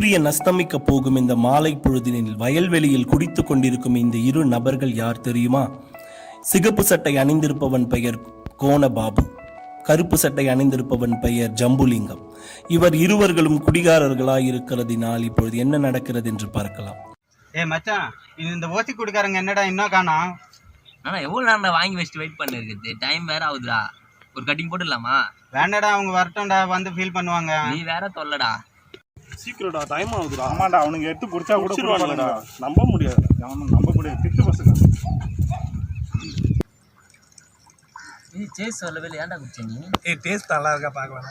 சூரியன் அஸ்தமிக்க போகும் இந்த மாலை பொழுதினில் வயல்வெளியில் குடித்துக் கொண்டிருக்கும் இந்த இரு நபர்கள் யார் தெரியுமா? சிகப்பு சட்டை அணிந்திருப்பவன் பெயர் கோணபாபு, கருப்பு சட்டை அணிந்திருப்பவன் பெயர் ஜம்புலிங்கம். இவர் இருவர்களும் குடிகாரர்களாய் இருக்கிறதினால் இப்பொழுது என்ன நடக்கிறது என்று பார்க்கலாம். மச்சான், இந்த ஓசி குடிக்காரங்க என்னடா இன்னும் காணோம்? எவ்வளவு நேரம் வாங்கி வச்சுட்டு வெயிட் பண்ணி இருக்குது, டைம் வேற ஆகுதுடா. ஒரு கட்டிங் போட்டுடலாமா? வேண்டாடா, அவங்க வரட்டும்டா, வந்து ஃபீல் பண்ணுவாங்க. நீ வேற தொல்லடா, சீக்கிரம்டா, டைம் ஆகுதுடா. ஆமாடா, அவனுங்க எடுத்து குடிச்சா கூட குடிச்சிருவாங்கடா. நம்ப முடியாது, நம்ப முடியாது. திட்டு பசங்க. சேஸ் சொல்லவே இல்லை, ஏன்டா குடிச்ச நீ? டேஸ்ட் நல்லா இருக்கா பார்க்கலாம்.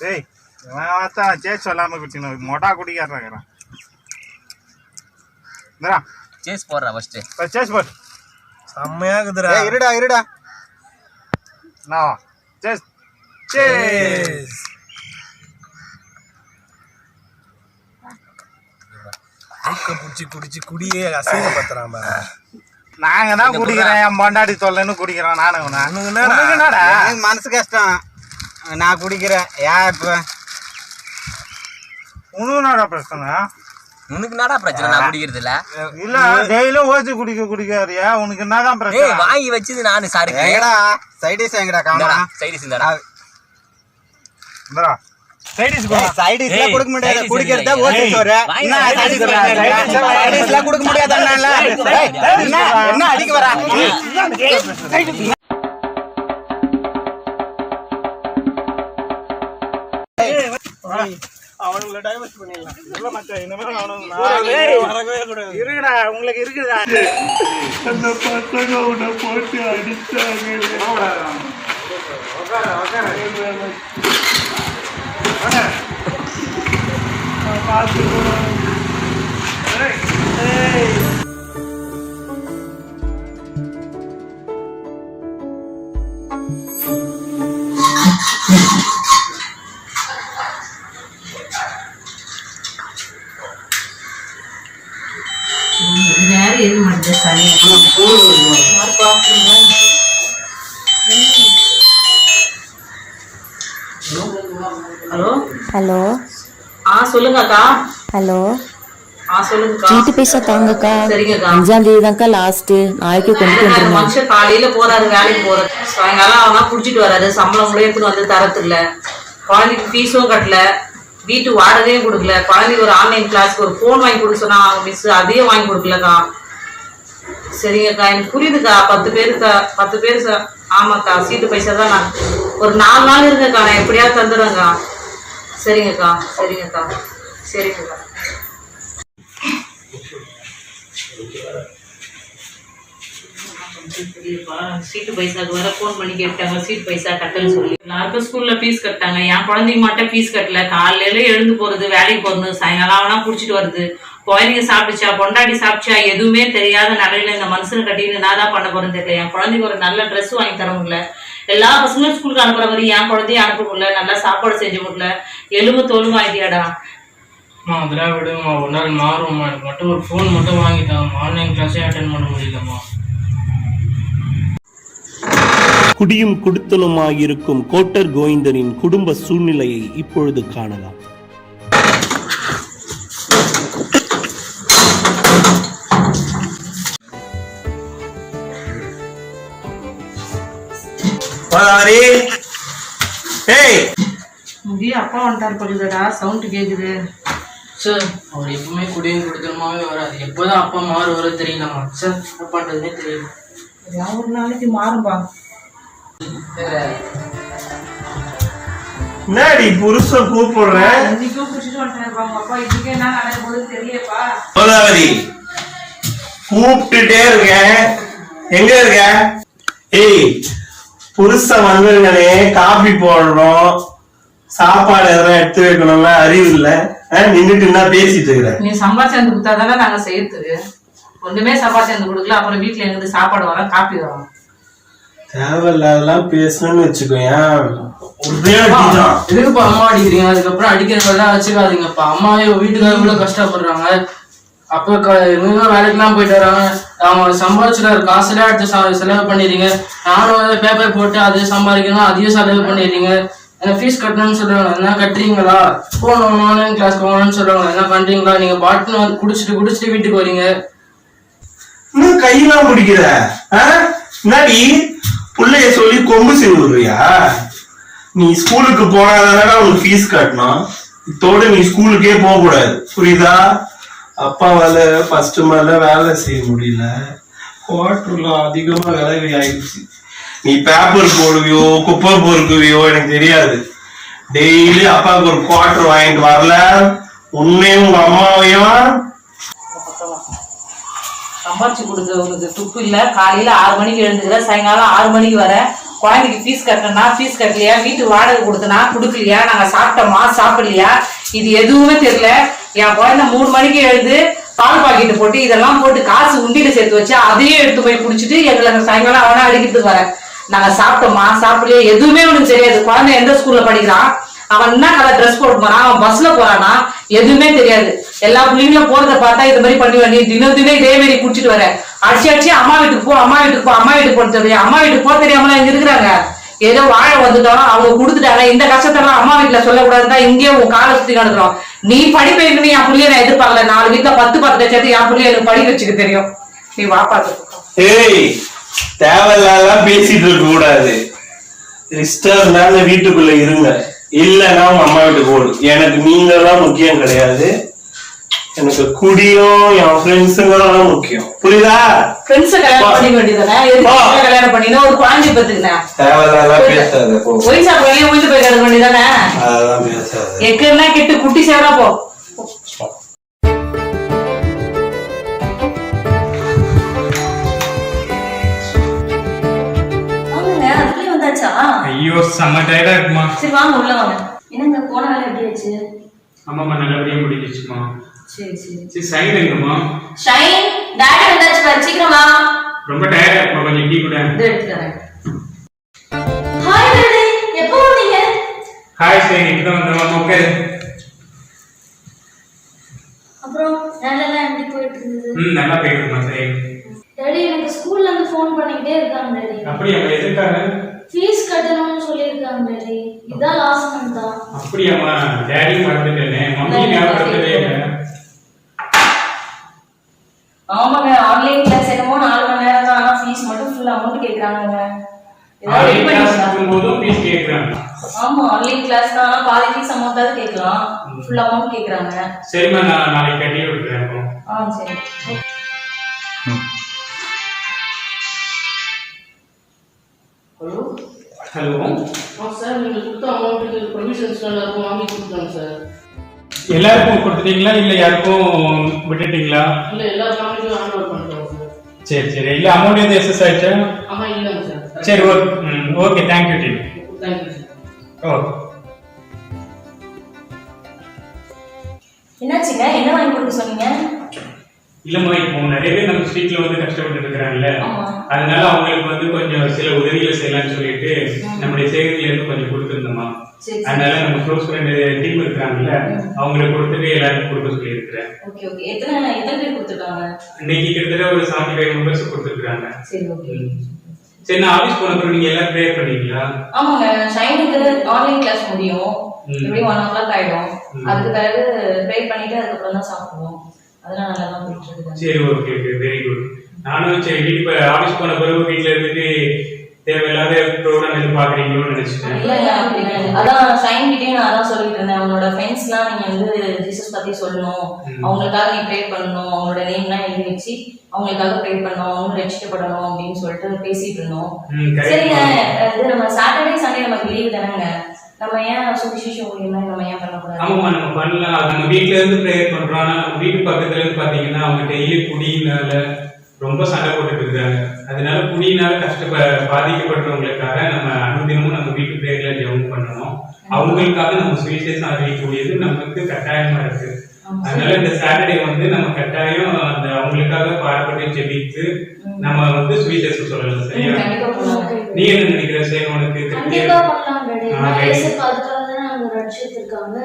டேய், இவன் சேஸ் சொல்லாம குடிச்சிக்கணும். மொட்டா குடிக்காரன். சேஸ் போடுறா ஃபர்ஸ்ட். சேஸ் போடு. செம்மையா இருக்குதுடா. இருடா. நான் சேஸ் குடிச்சு குடியே அசிங்கப்படுத்துறான். நாங்க தான் குடிக்கிறேன், என் பொண்டாடி தொல்லைன்னு குடிக்கிறோம். நானுங்கடா மனசு கஷ்டம், நான் குடிக்கிறேன். ஏன் இப்ப உனக்குனாடா பிரச்சனை? உனக்கு என்னடா பிரச்சனை? நான் குடிக்கிறது இல்ல டெய்லியும் ஓசி குடிக்காரியா? உனக்கு என்னதான் பிரச்சனை? வாங்கி வச்சது நானு. சாரி, சைடிஸ் எங்கடா காணோம்? சைடிஸ் இந்தாடா. சைடிஸ்ல கொடுக்க முடியாது, குடிக்கிறத ஓசி சோறு. சைடிஸ்ல கொடுக்க முடியாது. என்ன அடிக்க வரா? அவனுங்களை டைவர்ஸ் பண்ணிடலாம். சொல்ல மாட்டேன், இனிமேல் அவனுங்க வரவே கூடாது. இருக்குடா, உங்களுக்கு இருக்குதா? அந்த பசங்க உன்னை போட்டு அடிச்சாங்க. பார்த்து ஹலோ. சொல்லுங்கக்கா. ஹலோ, சொல்லுங்கக்கா. சீட்டு பைசா தாங்கக்கா. சரிங்கக்கா. 5ஆம் தேதி தான்க்கா லாஸ்ட். நாளைக்கு கொண்டு வந்துருங்க. மனுஷன் காலையில போறாரு, வேலைக்கு போறாரு, சாயங்காலம் அவனா குடிச்சிட்டு வராரு. சம்பளம் கூட எடுத்துட்டு வந்து தரது இல்ல. குழந்தைக்கு ஃபீஸும் கட்டல, வீட்டு வாடகையும் கொடுக்கல. குழந்தைக்கு ஒரு ஆன்லைன் கிளாஸ்க்கு ஒரு போன் வாங்கி கொடுக்க சொன்னா அவங்க மிஸ் அதையும் வாங்கி கொடுக்கலக்கா. சரிங்கக்கா, எனக்கு புரியுதுக்கா. 10 பேருக்கா, 10 பேரு. ஆமாக்கா, சீட்டு பைசா தான். நான் ஒரு 4 நாள் இருக்குக்கா, நான் எப்படியாவது தந்துடுறேங்க்கா. சரிங்கக்கா. சீட்டு பைசாக்கு வர போன் பண்ணி கேட்டாங்க, சீட் பைசா கட்டன்னு சொல்லி. எல்லாருக்கும் ஸ்கூல்ல ஃபீஸ் கட்டாங்க, என் குழந்தைங்க மட்டும் ஃபீஸ் கட்டல. காலையில எழுந்து போறது, வேலைக்கு போறது, சாயங்காலம் அவனா குடிச்சிட்டு வருது. குழந்தைங்க சாப்பிடுச்சா, பொண்டாட்டி சாப்பிடுச்சா, எதுவுமே தெரியாத நிலையில இந்த மனுஷனை கட்டிட்டு நான் தான் பண்ண போறேன்னு தெரியல. என் குழந்தைக்கு ஒரு நல்ல ட்ரெஸ் வாங்கி தர முடியல. எல்லா பசங்களும் ஸ்கூலுக்கு அனுப்புற மாதிரி என் குழந்தைய அனுப்ப முடியல. நல்லா சாப்பாடு செஞ்சு முடியல. எலும்பு தோலும் வாங்கிட்டியாடா? அதெல்லாம் விடுங்கம்மா, ஒரு நாள் மாறும்மா. எனக்கு மட்டும் ஒரு ஃபோன் மட்டும் வாங்கிட்டாங்கம்மா. ஆன்லைன் கிளாஸே அட்டென்ட் பண்ண முடியலம்மா. குடியும் குடுத்தலுமாயிருக்கும் கோட்டர் கோவிந்தனின் குடும்ப சூழ்நிலையை இப்பொழுது காணலாம். அப்பா வந்துட்டாரு பழுதடா, சவுண்ட் கேக்குது. சார், அவர் எப்பவுமே குடியும் குடுக்கணுமாவே வராது. எப்போதான் அப்பா மாறு வர தெரியலம்மா. சார், என்ன பண்றதுன்னே தெரியல. ஒரு நாளைக்கு மாறும்பா. என்னடி புருஷன் கூப்பிடுறேன்? இன்னைக்கும் குடிச்சிட்டு வந்துட்டாருப்பா உங்க அப்பா. இதுக்கே என்ன நடக்க போகுதுன்னு தெரியப்பா. கோதாவரி, கூப்பிட்டுட்டே இருக்கேன், எங்க இருக்க? ஏய், புருஷன் வந்ததுனே காபி போடணும், சாப்பாடு எதனா எடுத்து வைக்கணும்ல, அறிவு இல்ல. நின்றுட்டு என்ன பேசிட்டு இருக்கிற? நீ சம்பாதிச்சு கொடுத்தாதானே நாங்க செய்யறதுக்கு. ஒண்ணுமே சம்பாதிச்சு கொடுக்கல. அப்புறம் வீட்டுல எங்களுக்கு சாப்பாடு வரும், காப்பி வரும். தேவையில்லாதெல்லாம் பேசணும்னு வச்சுக்கோங்க. எதுக்குப்பா அம்மா அடிக்கிறீங்க? அதுக்கப்புறம் அடிக்கிறதெல்லாம் வச்சுக்காதீங்கப்பா. அம்மாவே வீட்டுக்காக இவ்வளவு கஷ்டப்படுறாங்க. அப்ப வேலைக்கெல்லாம் போயிட்டு வராங்க. அவங்க சம்பாதிச்சுட்டாரு காசுல எடுத்து செலவு பண்ணிடுறீங்க. நானும் பேப்பர் போட்டு அதை சம்பாதிக்கணும், அதையும் செலவு பண்ணிடுறீங்க. எனக்கு ஃபீஸ் கட்டணும்னு சொல்றாங்க, என்ன கட்டுறீங்களா? போகணும் ஆன்லைன் கிளாஸ் போகணும்னு சொல்றாங்க, என்ன பண்றீங்களா? நீங்க பாட்டுன்னு வந்து குடிச்சிட்டு வீட்டுக்கு வரீங்க. இன்னும் கையெல்லாம் பிடிக்கிற என்னடி பிள்ளைய சொல்லி கொம்பு செய்வியா? நீ ஸ்கூலுக்கு போனாதானடா உனக்கு ஃபீஸ் கட்டணும். இதோட நீ ஸ்கூலுக்கே போக கூடாது, புரியுதா? அப்பாவால ஃபர்ஸ்ட் மேல வேலை செய்ய முடியல, குவார்டர்ல அதிகமா விலை ஆயிடுச்சு. நீ பேப்பர் போடுவியோ குப்பை பொறுக்குவியோ எனக்கு தெரியாது. டெய்லி அப்பாவுக்கு ஒரு குவார்டர் வாங்கிட்டு வரல, உன்னையும் உங்க அம்மாவையும் சம்பாரிச்சு கொடுக்குறவங்களுக்கு துப்பு இல்ல. காலையில 6 மணிக்கு எழுந்துக்கிற, சாயங்காலம் 6 மணிக்கு வர. குழந்தைக்கு ஃபீஸ் கட்டணும்னா ஃபீஸ் கட்டலையா, வீட்டு வாடகை கொடுத்தனா கொடுக்கலையா, நாங்க சாப்பிட்டோமா சாப்பிடலையா, இது எதுவுமே தெரியல. என் குழந்தை 3 மணிக்கு எழுந்து பால் பாக்கெட்டு போட்டு இதெல்லாம் போட்டு காசு உண்டியில சேர்த்து வச்சு அதையே எடுத்து போய் குடிச்சிட்டு எங்களுக்கு சாயங்காலம் அவனா அடிக்கிறதுக்கு வர. நாங்க சாப்பிட்டோமா சாப்பிடலையா எதுவுமே உனக்கு தெரியாது. குழந்தை எந்த ஸ்கூல்ல படிக்கிறான், அவன் என்ன கலர் ட்ரெஸ் போட்டு போறான், அவன் பஸ்ல போறானா எதுவுமே தெரியாது. எல்லா பிள்ளைங்களும் போறத பார்த்தா இது மாதிரி பண்ணி பண்ணி தினம் இதே மாதிரி குடிச்சிட்டு வர. அடிச்சு அம்மா வீட்டுக்கு போ அம்மா வீட்டுக்கு போ அம்மா வீட்டுக்கு போட தெரியும். அம்மா வீட்டுக்கு போக தெரியாமலாம் இங்க இருக்கிறாங்க. ஏதோ வாழ வந்துட்டோம், அவங்க கொடுத்துட்டாங்க. இந்த கஷ்டத்தெல்லாம் அம்மா வீட்டுல சொல்லக்கூடாதுதான் இங்கே உன் காலை சுத்தி நடக்கிறோம். நீ படிப்பு வைக்கணும் என் பிள்ளைய நான் எதிர்பார்க்கல. 4 வீட்டுல 10 லட்சத்து என் பிள்ளைய எனக்கு படிக்க வச்சுக்க தெரியும். நீ வா பாத்து. ஏய், தேவையில்லாம் பேசிட்டு இருக்க கூடாது. இஷ்டம் தானே வீட்டுக்குள்ள இருங்க, இல்லன்னா உங்க அம்மா வீட்டுக்கு ஓடு. எனக்கு நீங்க எல்லாம் முக்கியம் கிடையாது. எனக்கு குடியும் என் ஃப்ரெண்ட்ஸுங்கெல்லாம் முக்கியம், புரியுதா? ஃப்ரெண்ட்ஸ் கல்யாணம் பண்ணிக்க வேண்டியதானே, கல்யாணம் பண்ணினா ஒரு குழந்தை பத்துக்கினேன். தேவையில்லாம் பேசாத, ஒய்சா போய் ஒய்ந்து போய் கிடக்க வேண்டியதானே. அதெல்லாம் பேசாத. எக்கெல்லாம் கெட்டு குட்டி சேரா போ. ஐயோ செம்ம டயர்டா இருக்குமா. சரி வாங்க உள்ள வாங்க. என்னங்க போன வேலை எப்படி ஆச்சு? ஆமாம்மா நல்லபடியா முடிஞ்சிச்சுமா. சரி சரி சரி சைன் எங்கம்மா? ஷைன் டாடி வந்தாச்சு பாரு, சீக்கிரமா. ரொம்ப டயர்டா இருக்குமா, கொஞ்சம் டீ கூட எடுத்து வரேன். ஹாய் டாடி, எப்போ வந்தீங்க? ஹாய் சைன், இப்பதான் வந்தேன். ஓகே. அப்புறம் வேலைலாம் எப்படி போயிட்டு இருந்தது? நல்லா போயிட்டு இருக்குமா சைன். டாடி எனக்கு ஸ்கூல்ல இருந்து ஃபோன் பண்ணிக்கிட்டே இருக்காங்க டாடி. அப்படியா, எதுக்காக? ஃபீஸ் கட்டணும்னு சொல்லியிருக்காங்க டாடி. இதான் லாஸ்ட் மந்த் தான். அப்படியாம்மா, டேடி மறந்துட்டேனே, மம்மி ஞாபகப்படுத்தவே இல்லை. ஆமாங்க, ஆன்லைன் கிளாஸ் என்னமோ 4 மணி நேரம் தான், ஆனா ஃபீஸ் மட்டும் ஃபுல் அமௌண்ட் கேக்குறாங்க. ஆன்லைன் கிளாஸ் இருக்கும்போதும் ஃபீஸ் கேக்குறாங்க. ஆமா, ஆன்லைன் கிளாஸ் தான், ஆனா பாதி ஃபீஸ் அமௌண்ட் தான் கேட்கலாம், ஃபுல் அமௌண்ட் கேக்குறாங்க. சரிம்மா, நான் நாளைக்கு கட்டி விட்டுறேன். சரி. ஹலோ ஹலோ சார், நீங்க கொடுத்த அமௌண்ட்டுக்கு ப்ரொவிஷன்ஸ் எல்லாருக்கும் வாங்கி கொடுத்தாங்க சார். எல்லாருக்கும் கொடுத்துட்டீங்களா இல்ல யாருக்கும் விட்டுட்டீங்களா? இல்ல எல்லா ஃபேமிலிக்கும் ஹேண்ட் ஓவர் பண்ணிட்டோம் சார். சரி சரி, இல்ல அமௌண்ட் எதுவும் எக்ஸஸ் ஆயிடுச்சா? ஆமா இல்லைங்க சார். சரி okay. Okay, thank you team. Thank you sir. Okay. என்னாச்சுங்க, என்ன வாங்கி கொடுக்க சொன்னீங்க? இல்லம்மா, இப்போ நிறைய பேர் நம்ம ஸ்ட்ரீட்ல வந்து கஷ்டப்பட்டு இருக்கிறாங்கல்ல, அதனால அவங்களுக்கு வந்து கொஞ்சம் சில உதவிகளை செய்யலாம்னு சொல்லிட்டு நம்முடைய சேவையில இருந்து கொஞ்சம் கொடுத்துருந்தோம்மா. அதனால நம்ம க்ளோஸ் ஃப்ரெண்ட் டீம் இருக்கிறாங்கல்ல, அவங்களுக்கு கொடுத்துட்டு எல்லாருக்கும் கொடுக்க சொல்லி இருக்கிறேன். Okay okay. எத்தனை பேர் கொடுத்துருக்காங்க? இன்னைக்கு கிட்டத்தட்ட ஒரு 75 மெம்பர்ஸ் கொடுத்துருக்காங்க. சரி ஓகே. சரி, நான் ஆபீஸ் போனப்பறம் நீங்க எல்லாம் ப்ரேயர் பண்ணீங்களா? ஆமாங்க, ஷைனுக்கு ஆன்லைன் கிளாஸ் முடியும், எப்படியும் 1 o'clock ஆயிடும். அதுக்கு பிறகு ப்ரேயர் பண்ணிட்டு அதுக்கப்புறம் தான் சாப்பிடுவோம். அதெல்லாம் நல்லா தான் போயிட்டு இருக்கு. சரி ஓகே ஓகே, வெரி குட். நானும் சரி வீட்டுக்கு ஆபீஸ் போன பிறகு வீட்டுல இருந்துட்டு தேவையில்லாத ப்ரோக்ராம் எதுவும் பாக்குறீங்களோன்னு நினைச்சிட்டேன். அதான் ஷைன் கிட்டயும் நான் அதான் சொல்லிட்டு இருந்தேன், உன்னோட ஃப்ரெண்ட்ஸ்லாம் நீங்க வந்து ஜீசஸ் பத்தி சொல்லணும், அவங்களுக்காக நீ ப்ரே பண்ணணும், அவங்களோட நேம்லாம் எழுதி வச்சு அவங்களுக்காக ப்ரே பண்ணணும், அவங்க ரட்சிக்கப்படணும் அப்படின்னு சொல்லிட்டு பேசிட்டு இருந்தோம். சரிங்க, இது நம்ம சாட்டர்டே சண்டே நமக்கு லீவ் தானேங்க, நம்ம ஏன் சுவிசேஷம் ஊழியமா நம்ம ஏன் பண்ணக்கூடாது? ஆமாம்மா, நம்ம பண்ணலாம். நம்ம வீட்டுல இருந்து ப்ரேயர் பண்றோம். ஆனா நம்ம வீட்டு பக்கத்துல இருந்து பாத்தீங்கன்னா அவங்க டெய்லி குடியினால ரொம்ப சண்டை போட்டுட்டு இருக்காங்க. அதனால குடியினால பாதிக்கப்பட்டவங்களுக்காக நம்ம அனுதினமும் நம்ம வீட்டு ப்ரேயர்ல ஜெபம் பண்ணணும். அவங்களுக்காக நம்ம சுவிசேஷம் அறிவிக்கக்கூடியது நமக்கு கட்டாயமா இருக்கு. அதனால இந்த சாட்டர்டே வந்து நம்ம கட்டாயம் அந்த அவங்களுக்காக பாடுபட்டு ஜெபித்து நம்ம வந்து சுவிசேஷம் சொல்லலாம். சரியா? நீ என்ன நினைக்கிற? சரி, உனக்கு கண்டிப்பா பண்ணலாம் டாடி. அதுக்காக தான் அவங்க ரட்சித்திருக்காங்க,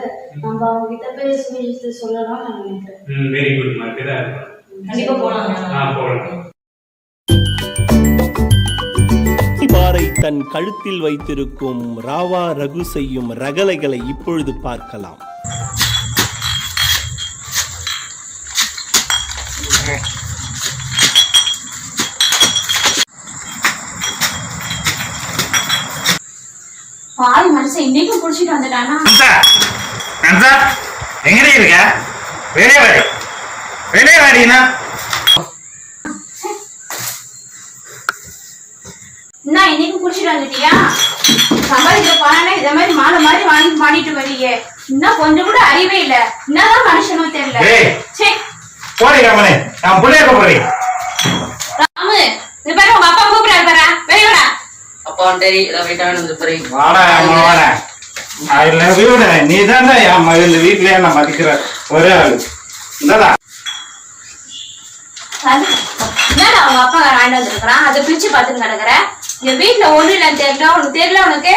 நம்ம அவங்க கிட்ட போய் சுவிசேஷத்தை சொல்லலாம் நான் நினைக்கிறேன். Very good mark. இதா இருக்கும். கண்டிப்பா போலாம். போலாம். பாறை தன் கழுத்தில் வைத்திருக்கும் ராவா ரகு செய்யும் ரகலைகளை இப்பொழுது பார்க்கலாம். பாதி மனுஷன் இன்னைக்கும் குடிச்சிட்டு வந்துட்டானா? எங்கடி இருக்க? வெளியே வாடி, வெளியே வாடினா. என்ன இன்னைக்கும் குடிச்சிட்டு வந்துட்டியா? சம்பாதிக்கிற பணம் இத மாதிரி மாலை மாதிரி வாங்கி மாட்டிட்டு வரீங்க. இன்னும் கொஞ்சம் கூட அறிவே இல்ல. என்னதான் மனுஷனும் தெரியல. போடி ராமனே, நான் புள்ளைய கூப்பிடுறேன். ராமு, இது பாரு உங்க அப்பா கூப்பிடுறாரு பாரு. வெளிய வாடா. அப்பா டேரி இத வெயிட் ஆனது பாரு. வாடா அம்மா வாடா. I love you. நீ தான் என் மகள் வீட்லயே நான் மதிக்கிற ஒரே ஆளு. இந்தடா. என்னடா அவங்க அப்பா வாங்கிட்டு வந்துருக்கான், அதை பிரிச்சு பாத்துட்டு கிடக்குற. இந்த வீட்டுல ஒண்ணு இல்லன்னு தெரியல, உனக்கு தெரியல. உனக்கு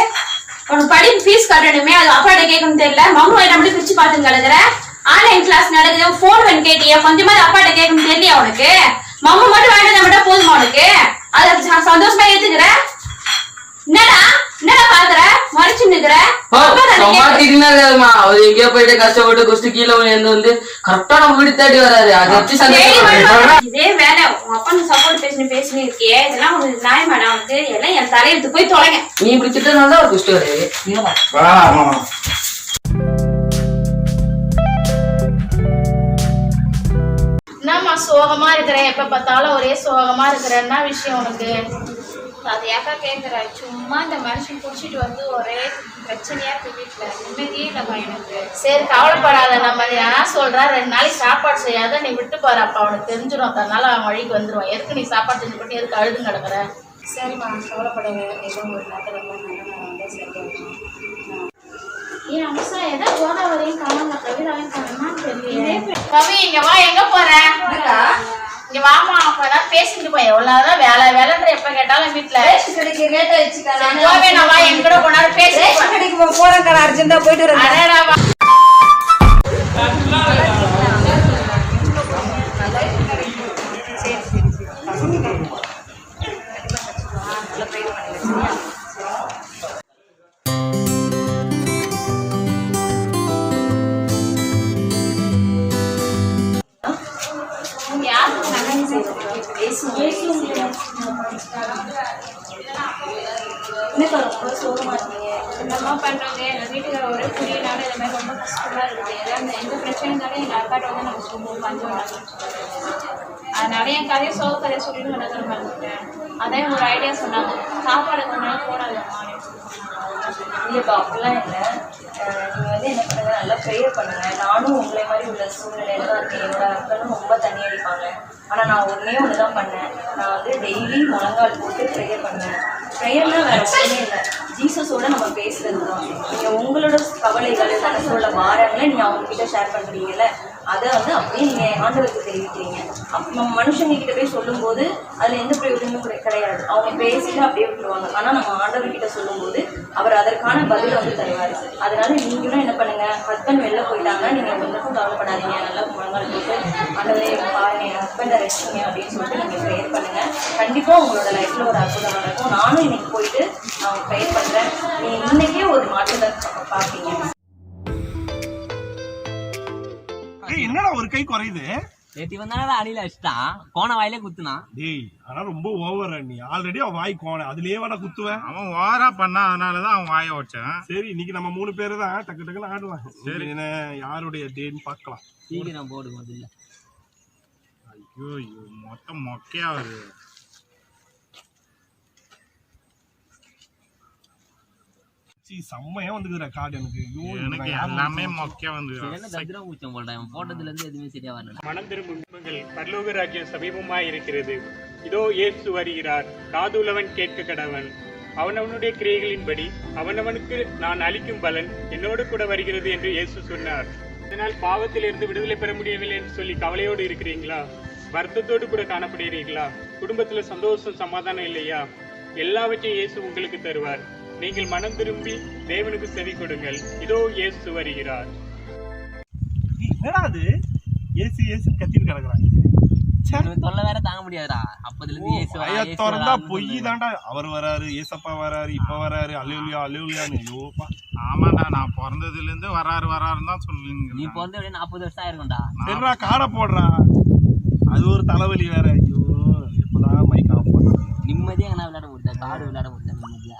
படிப்பு ஃபீஸ் கட்டணுமே, அது அப்பாட்ட கேட்கணும் தெரியல. மம்மு வாங்கிட்டு அப்படி பிரிச்சு பாத்துட்டு கிடக்குற. ஆன்லைன் கிளாஸ் நடக்குது, போன் பண்ணி கேட்டியா? கொஞ்சமாவது அப்பாட்ட கேட்கணும் தெரியலையா உனக்கு? மம்மு மட்டும் வாங்கிட்டு மட்டும் போதுமா உனக்கு? அதை சந்தோஷமா ஏத்துக்கிற? என்னடா என்னடா பாக்குற, மறைச்சு நிக்கிற? அவர் எங்கேயோ போயிட்டு கஷ்டப்பட்டு குஸ்து கீழே வந்து கரெக்டா நம்ம வீடு தேடி வராரு. அதை வச்சு இதே வேலை உங்க அப்பா சப்போர்ட் பேசினு இருக்கியே, இதெல்லாம் உனக்கு நியாயமாடா? உனக்கு எல்லாம் என் தலையெடுத்து போய் தொலைங்க. நீ இப்படி திட்டனால ஒரு குஸ்து வருது. என்னம்மா சோகமா இருக்கிறேன், எப்ப பார்த்தாலும் ஒரே சோகமா இருக்கிறேன், என்ன விஷயம் உனக்கு? அது ஏக்கா கேட்குற, சும்மா இந்த மனுஷன் குடிச்சிட்டு வந்து ஒரே பிரச்சனையா இருக்கு வீட்டுல, நிம்மதியே இல்லைம்மா எனக்கு. சரி கவலைப்படாத, நம்ம ஏன்னா சொல்றா 2 நாளைக்கு சாப்பாடு செய்யாத நீ விட்டு பாரு, அப்ப அவனுக்கு தெரிஞ்சிடும், அதனால அவன் வழிக்கு வந்துடுவான். எதுக்கு நீ சாப்பாடு செஞ்சு போட்டு எதுக்கு அழுது கிடக்குற? சரிம்மா கவலைப்படாத, ஏதோ ஒரு நேரத்தில் வந்து சரியாகும். ஏன் அம்சா ஏதோ கோதாவரியும் காணாம கவிதாவையும் காணாம தெரியல. கவி இங்க வா, எங்க போற? இங்க வாமா, அப்பதான் பேசிட்டு போய் எவ்வளவுதான் வேலை வேலைன்ற எப்ப கேட்டாலும் வீட்டுல லேட்டா வச்சுக்காவே நான் வா, என் கூட போனாரு பேசி கடைக்கு போறேன் அர்ஜென்டா போயிட்டு வரேன். என்னமா பண்றது, எங்க வீட்டுக்கு ஒரே புரியனால இந்த மாதிரி ரொம்ப கஷ்டமா இருக்குது. ஏதாவது எந்த பிரச்சனை இருந்தாலும் எங்க அக்காட்ட வந்து நம்ம சொல்லுவோம், பஞ்சம். அதனால என் கதையை சோக கதையை சொல்லிட்டு நடக்கிற மாதிரிட்டேன். அதான் ஒரு ஐடியா சொன்னாங்க, சாப்பாடு கொஞ்ச நாள் போடாதம்மா. இல்லைப்பா அப்படிலாம் இல்லை. நீங்கள் வந்து என்ன பண்ணுங்க, நல்லா ப்ரேயர் பண்ணுங்க. நானும் உங்களை மாதிரி உள்ள சூழ்நிலையில தான் இருக்கேன். என்னோட ஹஸ்பண்டும் ரொம்ப தண்ணி அடிப்பாங்க. ஆனால் நான் ஒன்று தான் பண்ணேன். நான் வந்து டெய்லி முழங்கால் போட்டு ப்ரேயர் பண்ணேன். ப்ரேயர்னால் வேறு ஒன்றுமே இல்லை, ஜீசஸோட நம்ம பேசுறது தான். நீங்கள் உங்களோட கவலைகள் மனசோட பாரங்களை நீங்கள் அவங்கக்கிட்ட ஷேர் பண்ணுறீங்கல்ல, அதை வந்து அப்படியே நீங்கள் ஆண்டவருக்கு தெரிவிக்கிறீங்க. நம்ம மனுஷங்கக்கிட்ட போய் சொல்லும்போது அதில் எந்த பிரயோஜனமும் கிடையாது. அவங்க பேசிட்டு அப்படியே விட்டுருவாங்க. ஆனால் நம்ம ஆண்டவர்கிட்ட சொல்லும்போது அவர் அதற்கான பதிலை வந்து தருவார். அதனால நீங்களும் என்ன பண்ணுங்க, ஹஸ்பண்ட் வெளில போயிட்டாங்கன்னா நீங்கள் ஒன்றுக்கும் கவலைப்படாதீங்க. நல்லா முழங்கால் போட்டு ஆண்டவரே பாருங்க, என் ஹஸ்பண்டை ரெஸ்ட்டுங்க அப்படின்னு சொல்லிட்டு நீங்கள் ப்ரேயர் பண்ணுங்கள். கண்டிப்பாக உங்களோட லைஃப்பில் ஒரு அற்புதம் நடக்கும். நானும் இன்னைக்கு போயிட்டு நான் ப்ரேயர் பண்ணுறேன். நீங்கள் இன்னைக்கே ஒரு மாற்றத்தை பார்ப்பீங்க. என்னடா ஒரு கை குறையுது? நேத்தி வந்தானே அணில அடிச்சுட்டான், கோண வாயிலே குத்துனான். டேய் ஆனா ரொம்ப ஓவர். நீ ஆல்ரெடி அவன் வாய் கோண, அதுலயே வேணா குத்துவேன். அவன் ஓவரா பண்ணா, அதனாலதான் அவன் வாய வச்சான். சரி இன்னைக்கு நம்ம 3 பேரு தான் டக்கு டக்குன்னு ஆடுவான். சரி என்ன யாருடைய டேன்னு பார்க்கலாம். சீக்கிரம் போடு முதல்ல. ஐயோ மொத்தம் மொக்கையா வருது. செம்மையா வந்துக்குற கார்டு எனக்கு. எனக்கு எல்லாமே மொக்கையா வந்து போட்டதுல இருந்து எதுவுமே சரியா வரல. மனம் திரும்புங்கள், பரலோக ராஜ்யம் சமீபமாய் இருக்கிறது. இதோ இயேசு வருகிறார். காதுள்ளவன் கேட்க கடவன். அவனவனுடைய கிரியைகளின்படி அவனவனுக்கு நான் அளிக்கும் பலன் என்னோடு கூட வருகிறது என்று இயேசு சொன்னார். இதனால் பாவத்திலிருந்து விடுதலை பெற முடியவில்லை என்று சொல்லி கவலையோடு இருக்கிறீங்களா? வருத்தத்தோடு கூட காணப்படுகிறீர்களா? குடும்பத்துல சந்தோஷம் சமாதானம் இல்லையா? எல்லாவற்றையும் இயேசு உங்களுக்கு தருவார். நீங்கள் மனம் திரும்பி தேவனுக்கு செவி கொடுங்கள். இதோ இயேசு வருகிறார். என்னடா அது ஏசு ஏசு கத்திட்டு கிடக்குறாங்க. தொல்லை வேற தாங்க முடியாதுடா. அப்பதுல இருந்து இயேசு திறந்தா பொய் தான்டா. அவர் வராரு, ஏசப்பா வராரு, இப்ப வராரு, அல்லேலூயா அல்லேலூயான்னு. ஐயோப்பா. ஆமாடா, நான் பிறந்ததுல இருந்து வராருன்னு தான் சொல்லுங்க. நீ பிறந்த 40 வருஷம் ஆயிருக்கும்டா. சரிடா, காடை போடுறா. அது ஒரு தலைவலி வேற. ஐயோ, எப்பதான் மைக் ஆஃப் பண்ண நிம்மதியா என்ன விளையாட முடியாது, காடு விளையாட முடியாது நிம்மதியா.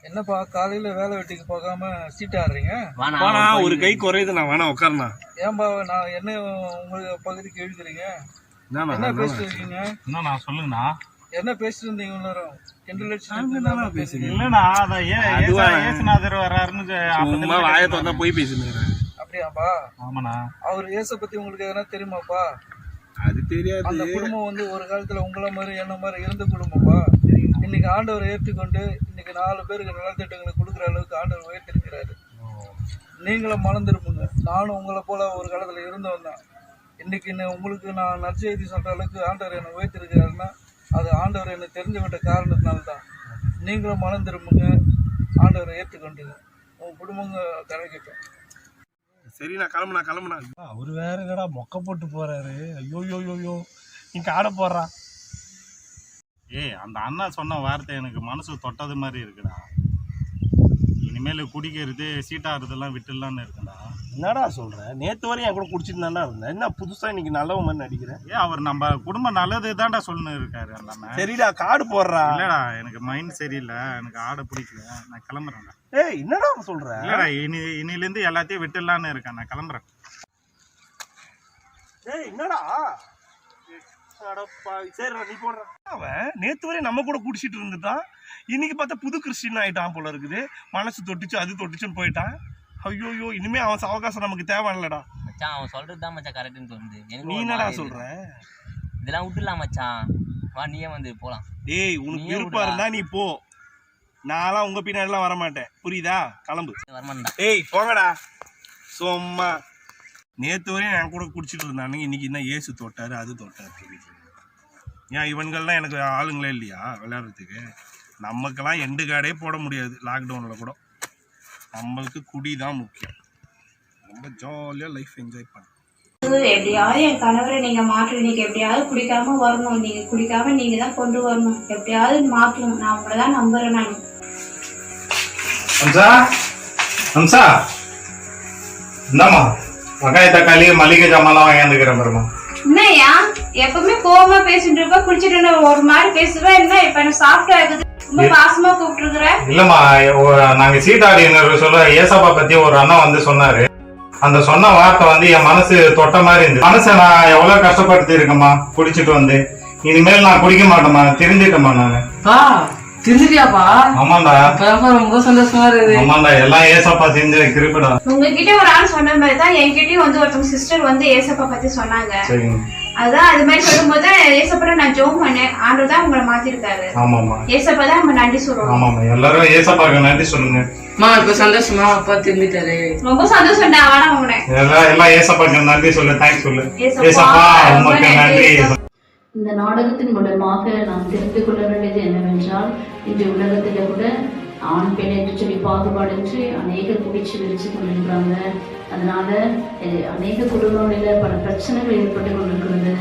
என்னப்பா காலையில வேலை வெட்டிக்கு போகாம சீட் ஆடுறீங்க? வாணா, ஒரு கை குறையுது. நான் வேணா உட்காரணா. ஏன்பா நான் என்ன உங்க பகுதிக்கு எழுதுறீங்க? என்ன பேசிட்டு இருக்கீங்க? என்ன நான் சொல்லுங்கண்ணா, என்ன பேசிட்டு இருந்தீங்க? எல்லாரும் கிண்டல் இல்லண்ணா, ஏசுநாதர் வர்றாருன்னு சும்மா வாயை திறந்தா போய் பேசுறேன். அப்படியாப்பா? ஆமாண்ணா. அவர் இயேசு பத்தி உங்களுக்கு எதனா தெரியுமாப்பா? அது தெரியாது. அந்த குடும்பம் வந்து ஒரு காலத்துல உங்களை மாதிரி என்ன மாதிரி இருந்த குடும்பம்ப்பா. இன்னைக்கு ஆண்டவரை ஏற்றுக்கொண்டு இன்னைக்கு 4 பேருக்கு நலத்திட்டங்களை கொடுக்குற அளவுக்கு ஆண்டவர் உயர்த்திருக்கிறாரு. நீங்களும் மறந்துருப்பீங்க. நானும் உங்களை போல ஒரு காலத்துல இருந்தவன் தான். இன்னைக்கு உங்களுக்கு நான் நற்செய்தி சொல்ற அளவுக்கு ஆண்டவர் என்னை உயர்த்திருக்கிறாருன்னா அது ஆண்டவர் என்னை தெரிஞ்சு விட்ட காரணத்தினால்தான். நீங்களும் மறந்துருப்பீங்க. ஆண்டவரை ஏற்றுக்கொண்டுங்க. உங்க குடும்பங்க கிடைக்கட்டும். சரி, நான் கிளம்புனா. அவரு வேற என்னடா மொக்க போட்டு போறாரு. ஐயோ, நீங்க ஆட போடுறா. அந்த அண்ணா சொன்ன வார்த்தை எனக்கு மனசு தொட்டது மாதிரி இருக்குடா. இனிமேல் குடிக்கிறது சீட்டாடுறதெல்லாம் விட்டுலான்னு இருக்குடா. என்னடா சொல்ற? நேத்து வரையும் என் கூட குடிச்சிட்டு தானே இருந்தேன். என்ன புதுசா இன்னைக்கு நல்லவ மாதிரி நடிக்கிறேன்? அவர் நம்ம குடும்பம் நல்லது தான்டா சொல்லு இருக்காரு அந்த அண்ணன். சரிடா, காடு போடுறா. இல்லடா, எனக்கு மைண்ட் சரியில்லை, எனக்கு ஆட பிடிக்கல, நான் கிளம்புறேன்டா. ஏய், என்னடா சொல்ற? இல்லடா, இனிலேருந்து எல்லாத்தையும் விட்டுலான்னு இருக்கேன், நான் கிளம்புறேன். ஏய், என்னடா? சரிடா, நீ போடுற. அவன் நேத்து வரையும் நம்ம கூட குடிச்சிட்டு இருந்துட்டான். இன்னைக்கு பார்த்தா புது கிறிஸ்டின் ஆயிட்டான் போல இருக்குது. மனசு தொட்டுச்சு, அது தொட்டுச்சுன்னு போயிட்டான். ஐயோ, இனிமே அவன் சாவகாசம் நமக்கு தேவையில்லடா. மச்சான், அவன் சொல்றதுதான் மச்சான் கரெக்ட்னு தோணுது. நீ என்னடா சொல்ற? இதெல்லாம் விட்டுலாம் மச்சான். வா, நீயே வந்து போலாம். டேய், உனக்கு விருப்பம் இருந்தா நீ போ. நான்லாம் உங்க பின்னாடிலாம் வரமாட்டேன், புரியுதா? கிளம்பு. வரமாட்டா. ஏய், போங்கடா. சும்மா நேத்து வரையும் என் கூட குடிச்சிட்டு இருந்தானுங்க. இன்னைக்கு என்ன ஏசு தொட்டாரு, அது தொட்டாரு. ஏன் இவன்கள்லாம் எனக்கு ஆளுங்களே இல்லையா விளையாடுறதுக்கு? நமக்கெல்லாம் எண்டு கார்டே போட முடியாது லாக்டவுனில் கூட. நம்மளுக்கு குடி தான் முக்கியம். ரொம்ப ஜாலியாக லைஃப் என்ஜாய் பண்ண. எப்படியாவது என் கணவரை நீங்க மாற்றணும். எப்படியாவது குடிக்காம வரணும். நீங்க குடிக்காம நீங்க தான் கொண்டு வரணும். எப்படியாவது மாற்றணும். நான் உங்களை தான் நம்புறேன். நான் அம்சா இந்தாம்மா, வெங்காய தக்காளி மளிகை ஜாமான்லாம் வாங்கியாந்துக்கிறேன் பாருமா. என்னையா எப்பவுமே கோவமா பேசிட்டு இருப்ப, குடிச்சிட்டு ஒரு மாதிரி பேசுவேன். என்ன இப்ப என்ன சாப்பிட்டா இருக்குது? ரொம்ப பாசமா கூப்பிட்டு இருக்கிற. இல்லம்மா, நாங்க சீட்டாடி சொல்ல ஏசப்பா பத்தி ஒரு அண்ணா வந்து சொன்னாரு. அந்த சொன்ன வார்த்தை வந்து என் மனசு தொட்ட மாதிரி இருந்துச்சு. மனசை நான் எவ்வளவு கஷ்டப்படுத்தி இருக்கேம்மா குடிச்சிட்டு வந்து. இனிமேல் நான் குடிக்க மாட்டேம்மா, திருந்திட்டேம்மா நானு. திருந்திட்டியாப்பா? ஆமாண்டா. ரொம்ப சந்தோஷமா இருக்குது. ஆமாண்டா, எல்லாம் ஏசப்பா செஞ்ச கிருபைடா. உங்ககிட்ட ஒரு ஆள் சொன்ன மாதிரி தான் என்கிட்டயும் வந்து ஒருத்தவங்க சிஸ்டர் வந்து ஏசப்பா பத்தி சொன்னாங்க. அதுதான் அது மாதிரி சொல்லும்போது ஏசப்பா நான் ஜோம் பண்ணேன். ஆண்டவர் தான் உங்களை மாத்திருக்காரு. ஆமாமா, ஏசப்பா தான் நம்ம நன்றி சொல்றோம். ஆமாமா, எல்லாரும் ஏசப்பாக்கு நன்றி சொல்லுங்க. இப்ப சந்தோஷமா அப்பா திரும்பிட்டாரு. ரொம்ப சந்தோஷம். வாடா உங்களை எல்லாம் ஏசப்பாக்கு நன்றி சொல்லு, தேங்க்ஸ் சொல்லு. ஏசப்பா உங்களுக்கு நன்றி. இந்த நாடகத்தின் மூலமாக நாம் தெரிந்து கொள்ள வேண்டியது என்னவென்றால், இன்று உலகத்தில் கூட ஆண் பெண் என்று சொல்லி பாகுபாடின்றி அநேக குடிச்சு விரிச்சு கொண்டிருக்கிறாங்க. அதனால அநேக குடும்பங்களில் பல பிரச்சனைகள் ஏற்பட்டு கொண்டிருக்கிறது.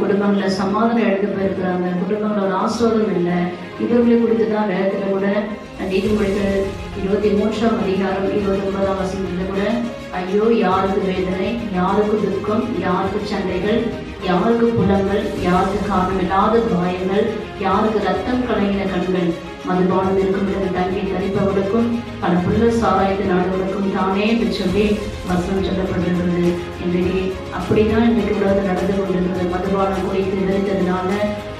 குடும்பங்களில் சமாதானம் எழுந்து போயிருக்கிறாங்க. குடும்பங்கள ஒரு ஆசிர்வாதம் இல்லை. இவர்களை குறித்து தான் வேதத்தில் கூட நீதிமொழிகள் 23ஆம் அதிகாரம் 29ஆம் வசனத்தில் கூட, ஐயோ யாருக்கு வேதனை, யாருக்கு துக்கம், யாருக்கு சண்டைகள், யாருக்கு புலங்கள், யாருக்கு காரணமில்லாத காயங்கள், யாருக்கு ரத்தம் கலங்கின கண்கள், மதுபானம் இருக்கும் இடத்தில் தங்கி தரிப்பவர்களுக்கும் பல புள்ள சாராயத்து நாடுகளுக்கும் தானே என்று சொல்லி வசனம் சொல்லப்பட்டிருக்கிறது. இன்றைக்கு அப்படிதான் இன்றைக்கு உலகம் நடந்து கொண்டிருக்கிறது. மதுபானம் குடித்து விதைத்ததுனால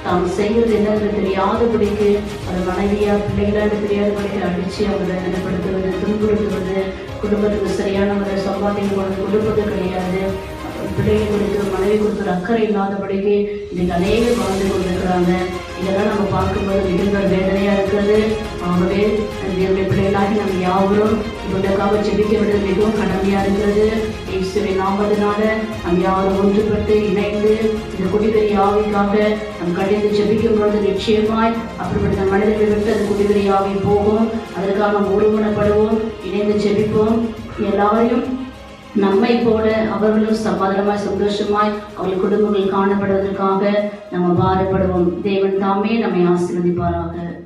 தாம் செய்கிறது என்னன்னு தெரியாதபடிக்கு அது மனைவியா பிள்ளைகளா தெரியாதபடிக்கு அடிச்சு அவங்களை நிலைப்படுத்துவது, துன்புறுத்துவது, குடும்பத்துக்கு சரியான முறை சம்பாதிக்க கொடுப்பது கிடையாது. பிள்ளைகள் குறித்து மனைவி குறித்து அக்கறை இல்லாதபடிக்கு இன்னைக்கு அநேகர் வாழ்ந்து கொண்டிருக்கிறாங்க. இதெல்லாம் நம்ம பார்க்கும்போது மிகுந்த வேதனையா இருக்கிறது. ஆகவே நம்முடைய பிள்ளைகளாகி நம்ம யாவரும் இவர்களுக்காக ஜெபிக்க வேண்டியது மிகவும் கடமையா இருக்கிறது. இயேசுவின் நாமத்தினால நம் யாரும் ஒன்றுபட்டு இணைந்து இந்த குடிவெறி ஆவிக்காக நம் கடிந்து ஜெபிக்கும் பொழுது நிச்சயமாய் அப்படிப்பட்ட மனிதர்களை விட்டு அந்த குடிவெறி ஆவி போகும். அதற்காக நாம் ஒருமுனைப்படுவோம், இணைந்து ஜெபிப்போம். எல்லாரையும் நம்மை போல அவர்களும் சமாதானமாய் சந்தோஷமாய் அவர்கள் குடும்பங்கள் காணப்படுவதற்காக நம்ம பாரப்படுவோம். தேவன் தாமே நம்மை ஆசீர்வதிப்பாராக.